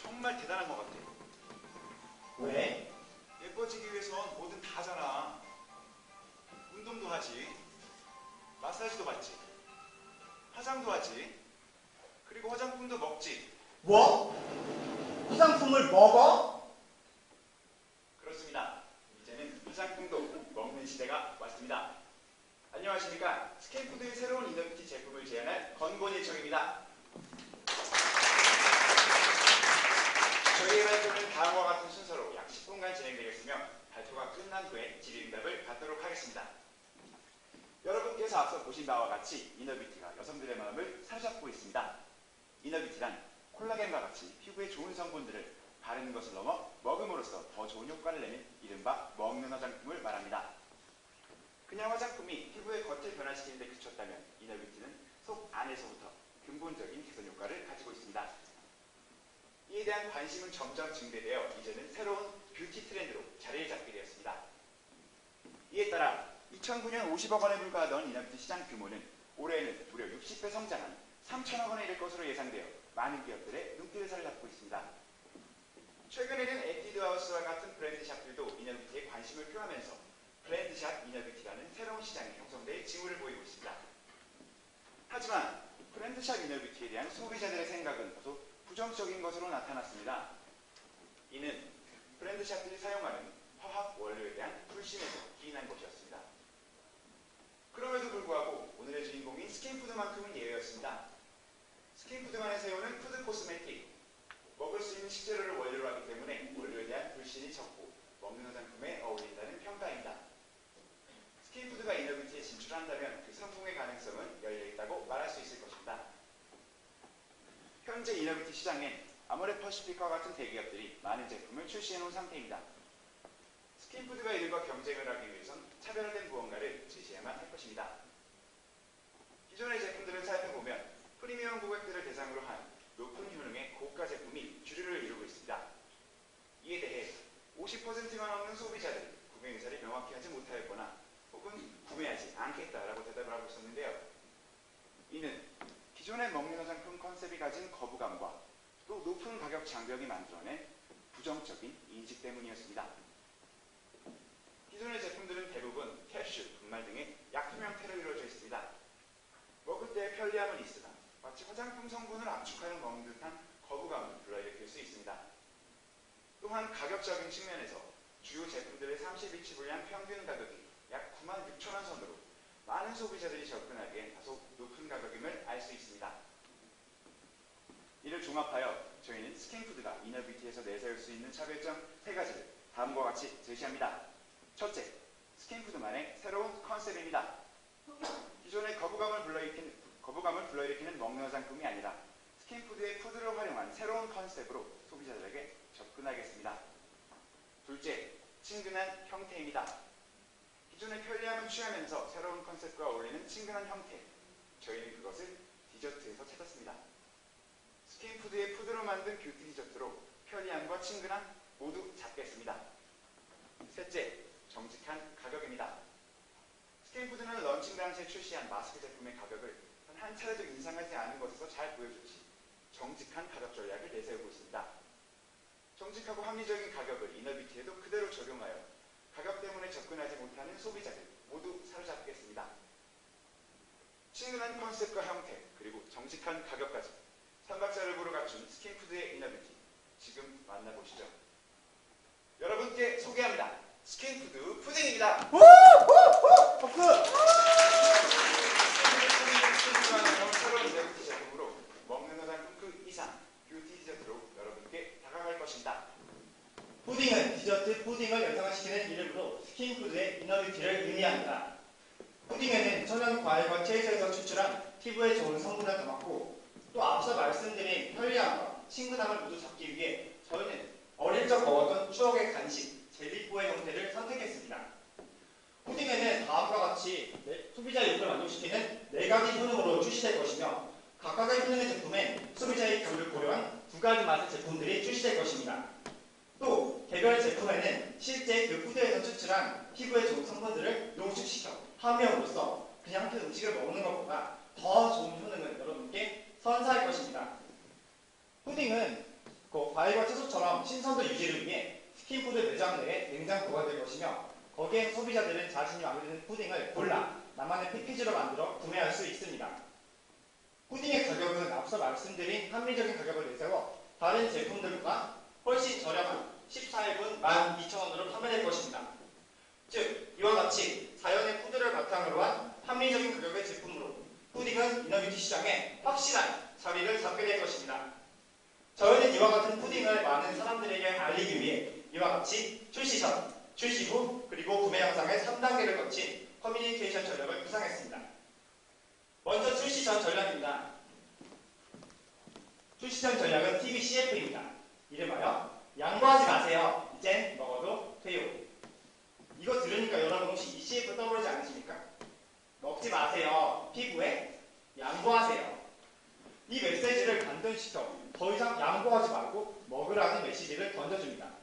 정말 대단한 것 같아. 왜? 예뻐지기 위해선 뭐든 다 하잖아. 운동도 하지, 마사지도 받지, 화장도 하지, 그리고 화장품도 먹지. 뭐? 화장품을 먹어? 그렇습니다. 이제는 화장품도 먹는 시대가 왔습니다. 안녕하십니까. 스킨푸드의 새로운 이너뷰티 제품을 제안할 권곤일청입니다. 저희의 발표는 다음과 같은 순서로 약 10분간 진행되겠으며 발표가 끝난 후에 질의응답을 받도록 하겠습니다. 여러분께서 앞서 보신 바와 같이 이너뷰티가 여성들의 마음을 사로잡고 있습니다. 이너뷰티란 콜라겐과 같이 피부에 좋은 성분들을 바르는 것을 넘어 먹음으로써 더 좋은 효과를 내는 이른바 먹는 화장품을 말합니다. 그냥 화장품이 피부의 겉을 변화시키는 데 그쳤다면 이너뷰티는 속 안에서부터 근본적인 개선 효과를 가지고 있습니다. 이에 대한 관심은 점점 증대되어 이제는 새로운 뷰티 트렌드로 자리를 잡게 되었습니다. 이에 따라 2009년 50억 원에 불과하던 이너뷰티 시장 규모는 올해에는 무려 60배 성장한 3천억 원에 이를 것으로 예상되어 많은 기업들의 눈길을 사로잡고 있습니다. 최근에는 에뛰드하우스와 같은 브랜드샵들도 이너뷰티에 관심을 표하면서 브랜드샵 이너뷰티라는 새로운 시장이 형성될 징후를 보이고 있습니다. 하지만 브랜드샵 이너뷰티에 대한 소비자들의 생각은 다소 부정적인 것으로 나타났습니다. 이는 브랜드샵들이 사용하는 화학 원료에 대한 불신에도 기인한 것이었습니다. 그럼에도 불구하고 오늘의 주인공인 스킨푸드만큼은 예외였습니다. 스킨푸드만이 세우는 푸드 코스메틱, 먹을 수 있는 식재료를 원료로 하기 때문에 원료에 대한 불신이 적고 먹는 화장품에 어울린다는 평가입니다. 스킨푸드가 이너뷰티에 진출한다면 그 성공의 가능성은 열려있다고 말할 수 있을 것입니다. 현재 이너뷰티 시장엔 아모레퍼시픽과 같은 대기업들이 많은 제품을 출시해놓은 상태입니다. 스킨푸드가 이들과 경쟁을 하기 위해선 차별화된 무언가를 제시해야만 할 것입니다. 기존의 제품들을 살펴보면 프리미엄 고객들을 대상으로 한 높은 효능의 고가 제품이 주류를 이루고 있습니다. 이에 대해 50%가 넘는 소비자들이 구매 의사를 명확히 하지 못하였거나 혹은 구매하지 않겠다라고 대답을 하고 있었는데요. 이는 기존의 먹는 화장품 컨셉이 가진 거부감과 또 높은 가격 장벽이 만들어낸 부정적인 인식 때문이었습니다. 기존의 제품들은 대부분 캡슐, 분말 등의 약품 형태로 이루어져 있습니다. 먹을 때의 편리함은 있으나 마치 화장품 성분을 압축하여 먹는 듯한 거부감을 불러일으킬 수 있습니다. 또한 가격적인 측면에서 주요 제품들의 30인치 분량 평균 가격이 약 96,000원 선으로 많은 소비자들이 접근하기엔 다소 높은 가격임을 알 수 있습니다. 이를 종합하여 저희는 스킨푸드가 이너뷰티에서 내세울 수 있는 차별점 3가지를 다음과 같이 제시합니다. 첫째, 스킨푸드만의 새로운 컨셉입니다. 기존의 거부감을 불러일으키는 먹는 화장품이 아니라 스킨푸드의 푸드를 활용한 새로운 컨셉으로 소비자들에게 접근하겠습니다. 둘째, 친근한 형태입니다. 기존의 편리함을 취하면서 새로운 컨셉과 어울리는 친근한 형태, 저희는 그것을 디저트에서 찾았습니다. 스킨푸드의 푸드로 만든 뷰티 디저트로 편리함과 친근함 모두 잡겠습니다. 셋째, 정직한 가격입니다. 스킨푸드는 런칭 당시에 출시한 마스크 제품의 가격을 한 차례도 인상하지 않은 것에서 잘 보여주듯이 정직한 가격 전략을 내세우고 있습니다. 정직하고 합리적인 가격을 이너뷰티에도 그대로 적용하여 가격 때문에 접근하지 못하는 소비자들 모두 사로잡겠습니다. 친근한 컨셉과 형태 그리고 정직한 가격까지 3박자를 갖춘 스킨푸드의 이너뷰티 지금 만나보시죠. 여러분께 소개합니다. 스킨푸드 푸딩입니다. 새로운 이너뷰티 제품으로 먹는 화장품 그 이상 뷰티 디저트로 여러분께 다가갈 것입니다. 푸딩은 디저트 푸딩을 연상시키는 이름으로 스킨푸드의 이너뷰티를 의미합니다. 푸딩에는 천연 과일과 채소에서 추출한 피부에 좋은 성분을 담았고 또 앞서 말씀드린 편리함과 친근함을 모두 잡기 위해 저희는 어릴 적 먹었던 추억의 간식 젤리뽀의 형태를 선택했습니다. 푸딩에는 다음과 같이 소비자 욕구를 만족시키는 4가지 효능으로 출시될 것이며 각각의 효능의 제품에 소비자의 기호를 고려한 2가지 맛의 제품들이 출시될 것입니다. 또 개별 제품에는 실제 그 푸드에서 추출한 피부에 좋은 성분들을 농축시켜 함유함으로써 그냥 그 음식을 먹는 것보다 더 좋은 효능을 여러분께 선사할 것입니다. 푸딩은 과일과 스킨푸드 매장 내에 냉장고가 될 것이며 거기에 소비자들은 자신이 마음에 드는 푸딩을 골라 나만의 패키지로 만들어 구매할 수 있습니다. 푸딩의 가격은 앞서 말씀드린 합리적인 가격을 내세워 다른 제품들보다 훨씬 저렴한 14인분 12,000원으로 판매될 것입니다. 즉, 이와 같이 자연의 푸드를 바탕으로 한 합리적인 가격의 제품으로 푸딩은 이너뷰티 시장에 확실한 자리를 잡게 될 것입니다. 저희는 이와 같은 푸딩을 많은 사람들에게 알리기 위해 이와 같이 출시 전, 출시 후, 그리고 구매 영상의 3단계를 거친 커뮤니케이션 전략을 구상했습니다. 먼저 출시 전 전략입니다. 출시 전 전략은 TV CF입니다. 이름하여 양보하지 마세요. 이젠 먹어도 돼요. 이거 들으니까 여러분 혹시 이 CF 떠오르지 않으십니까? 먹지 마세요. 피부에 양보하세요. 이 메시지를 반전시켜 더 이상 양보하지 말고 먹으라는 메시지를 던져줍니다.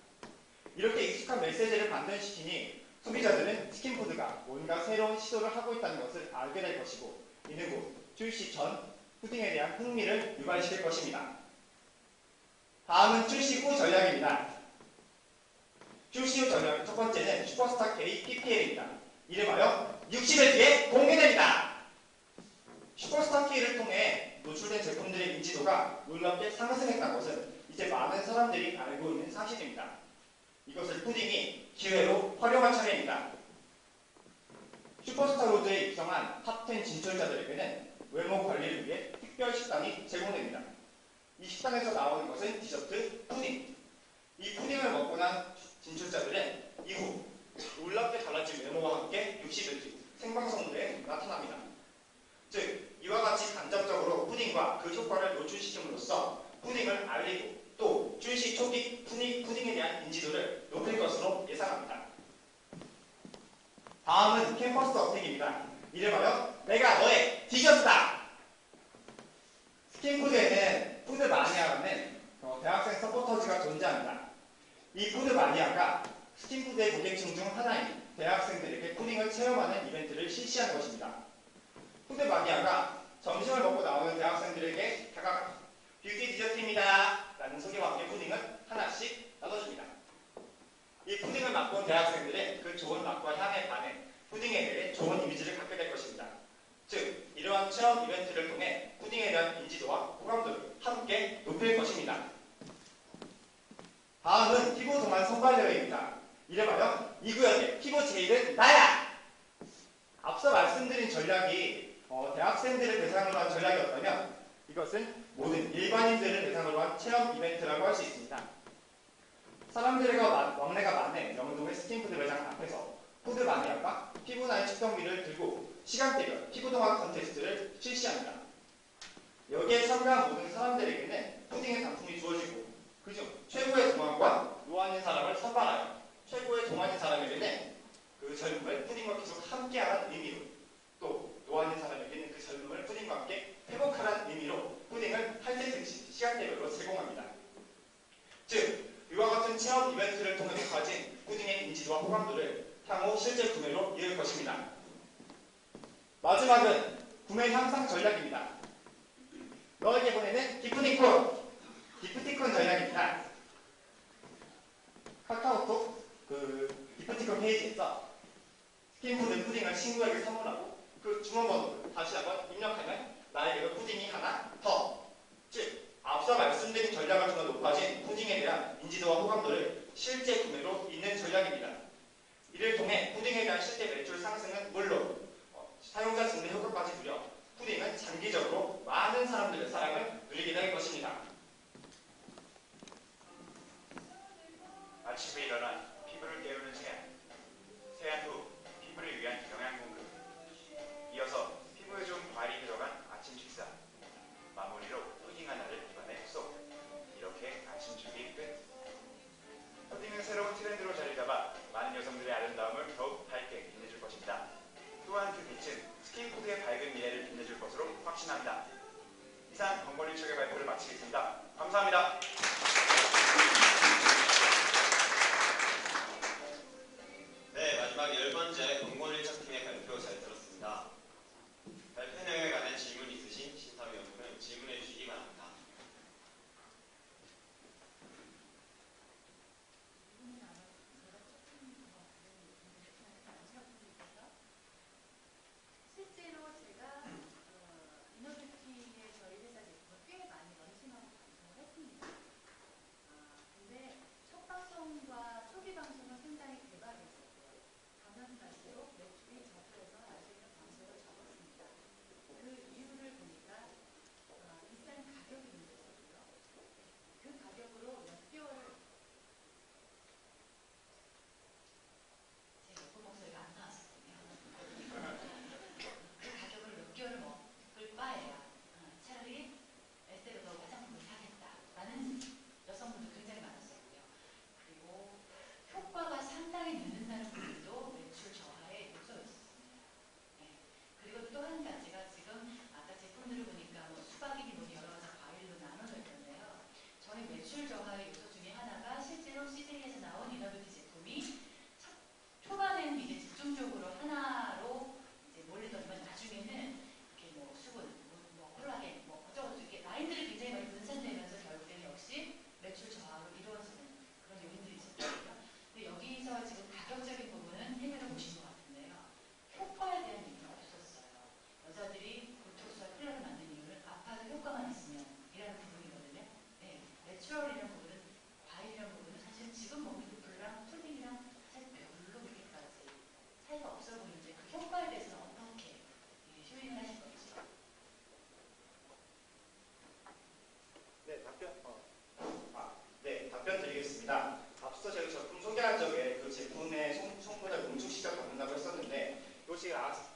이렇게 익숙한 메시지를 반전시키니 소비자들은 스킨푸드가 뭔가 새로운 시도를 하고 있다는 것을 알게 될 것이고 이는 곧 출시 전 푸딩에 대한 흥미를 유발시킬 것입니다. 다음은 출시 후 전략입니다. 출시 후 전략 첫 번째는 슈퍼스타 K PPL입니다. 이름하여 60일 뒤에 공개됩니다. 슈퍼스타 K를 통해 노출된 제품들의 인지도가 놀랍게 상승했다는 것은 이제 많은 사람들이 알고 있는 사실입니다. 이것을 푸딩이 기회로 활용할 차례입니다. 슈퍼스타 로드에 입성한 탑10 진출자들에게는 외모 관리를 위해 특별 식단이 제공됩니다. 이 식단에서 나오는 것은 디저트 푸딩. 이 푸딩을 먹고 난 진출자들은 이후 놀랍게 달라진 외모와 함께 60일 뒤 생방송 무대에 나타납니다. 즉, 이와 같이 간접적으로 푸딩과 그 효과를 노출시킴으로써 푸딩을 알리고 또 출시 초기 푸딩에 대한 인지도를 높일 것으로 예상합니다. 다음은 캠퍼스 어택입니다. 이름하여 내가 너의 디저트다! 스킨푸드에는 푸드 마니아라는 대학생 서포터즈가 존재합니다. 이 푸드 마니아가 스킨푸드의 고객층 중 하나인 대학생들에게 푸딩을 체험하는 이벤트를 실시하는 것입니다. 푸드 마니아가 점심을 먹고 나오는 대학생들에게 다가가 뷰티 디저트입니다 라는 소개와 함께 푸딩을 하나씩 나눠줍니다. 이 푸딩을 맛본 대학생들은 그 좋은 맛과 향에 반해 푸딩에 대해 좋은 이미지를 갖게 될 것입니다. 즉, 이러한 체험 이벤트를 통해 푸딩에 대한 인지도와 호감도를 함께 높일 것입니다. 다음은 피부 동안 선발대회입니다. 이름하여 이 구역의 피부 제일은 나야! 앞서 말씀드린 전략이 대학생들을 대상으로 한 전략이었다면 이것은 모든 일반인들을 대상으로 한 체험 이벤트라고 할 수 있습니다. 사람들과 왕래가 많은 명동의 스킨푸드 매장 앞에서 푸드 마니아가 피부 나이 측정기를 들고 시간대별 피부 동안 컨테스트를 실시합니다. 여기에 참가한 모든 사람들에게는 푸딩의 상품이 주어지고 그중 최고의 동안과 노안인 사람을 선발하여 최고의 동안인 사람에게는 그 젊음을 푸딩과 계속 함께하는 의미로 또 노안인 사람에게는 그 젊음을 푸딩과 함께 회복하라는 의미로 푸딩을 8세트씩 시간대별로 제공합니다. 즉, 이와 같은 체험 이벤트를 통해 높아진 푸딩의 인지도와 호감도를 향후 실제 구매로 이을 것입니다. 마지막은 구매 향상 전략입니다. 너에게 보내는 기프티콘! 기프티콘 전략입니다. 카카오톡 기프티콘 페이지에서 스킨푸드 푸딩을 친구에게 선물하고 그 주문번호를 다시 한번 입력하면 나에게도 푸딩이 하나 더! 즉, 앞서 말씀드린 전략을 통해 높아진 푸딩에 대한 인지도와 호감도를 실제 구매로 잇는 전략입니다. 이를 통해 푸딩에 대한 실제 매출 상승은 물론 사용자 증대 효과까지 누려 푸딩은 장기적으로 많은 사람들의 사랑을 누리게 될 것입니다. 아침에 일어나 피부를 깨우는 세안, 세안 후 피부를 위한 영양 공급, 이어서 피부에 좋은 과일이 들어간 아침 식사, 마무리로 푸딩 하나를 입안에 쏙. 이렇게 아침 준비 끝. 푸딩은 새로운 트렌드로 자리 잡아 많은 여성들의 아름다움을 더욱 밝게 빛내줄 것입니다. 또한 그 빛은 스킨푸드의 밝은 미래를 빛내줄 것으로 확신합니다. 이상 건건일 척의 발표를 마치겠습니다. 감사합니다. 네, 마지막 10번째 건곤일척팀의 발표 잘 들었습니다. 발표 내용에 관한 질문 있으신 심사위원분은 질문해 주시기 바랍니다.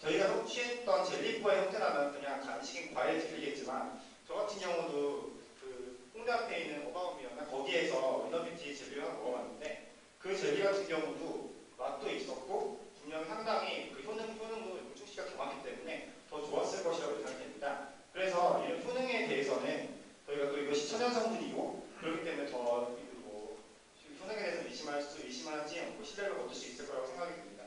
저희가 취했던 젤리포의 형태라면 그냥 간식인 과일 젤리겠지만 저 같은 경우도 그 홍대 앞에 있는 오바움이었나 거기에서 이너뷰티 젤리를 하나 먹어봤는데 그 젤리 같은 경우도 맛도 있었고 분명 상당히 그 효능도 육중시가 더 많기 때문에 더 좋았을 것이라고 생각됩니다. 그래서 이런 효능에 대해서는 저희가 또 이것이 천연 성분이고 그렇기 때문에 더 뭐, 효능에 대해서 의심하지 않고 신뢰를 얻을 수 있을 거라고 생각이 듭니다.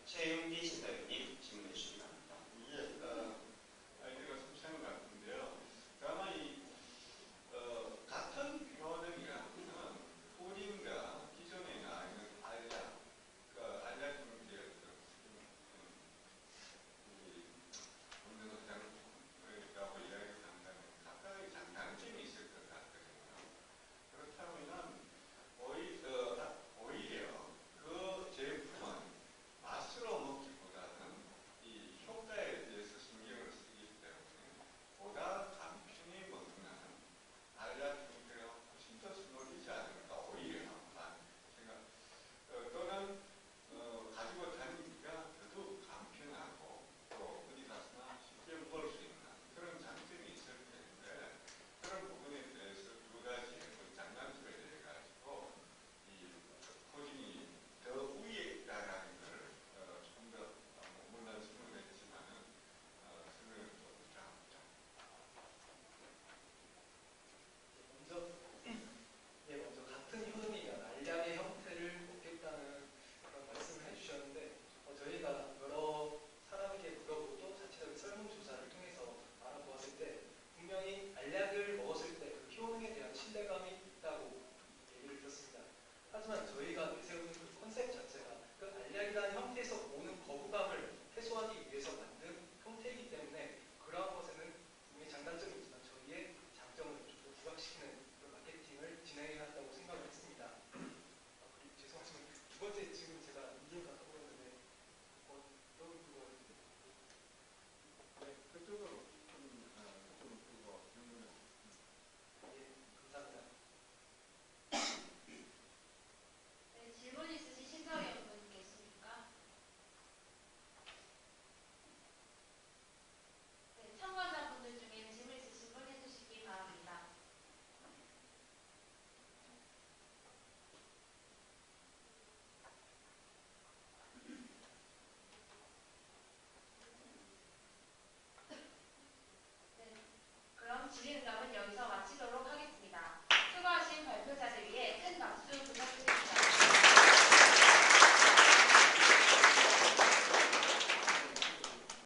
최윤기 신사위원님 질문해 주시기 바랍니다. 아이디어가 괜찮은 것 같은데요. 다만 같은 효능이라면 푸딩과 기존에 나 있는 알약, 알약 형태의 없는 것이라고 이야기한다면 각각의 장단점이 있을 것 같거든요. 그렇다면 오히려 그 제품은 맛으로 먹기보다는 이 효과에 대해서 신경을 쓰기 때문에 보다 간편히 먹는 알약 형태가 훨씬 더 수월이지 않을까 오히려 생각. 또는 가지고 다니기가 더더욱 간편하고 또 어디 가서나 쉽게 먹을 수 있는 그런 장점이 있을 텐데 그런 부분에 대해서 두 가지 장단점에 대해 가지고 이 코딩이 더 우위에 있다라는 걸 조금 더 물론 설명했지만은 설명을 좀 부탁합니다. 먼저 같은 효능이면 알약의 형태를 먹겠다는 그런 말씀을 해주셨는데 저희가 여러 사람에게 물어보고 또 자체적인 설문조사를 통해서 알아보았을 때 분명히 알약을 먹었을 때 그 효능에 대한 신뢰감이 있다고 얘기를 들었습니다. 하지만 저희가 내세우는 그 컨셉 자체가 그 알약이라는 형태에서 오는 거부감을 해소하기 위해서 만든 형태이기 때문에 그러한 것에는 분명히 장단점이 있지만 저희의 장점을 좀 더 부각시키는 그런 마케팅을 진행해야 한다고 생각을 했습니다. 그리고 죄송하지만 두 번째 질문 제가 이해가 가보였는데 어떤 그거 네, 그쪽으로 좀 두고 질문을. 예, 감사합니다. 네, 질문 있으신 신사위원분 계십니까? 네, 참가자분들 중에 질문 있으신 분 해주시기 바랍니다. 네, 그럼 질의응답을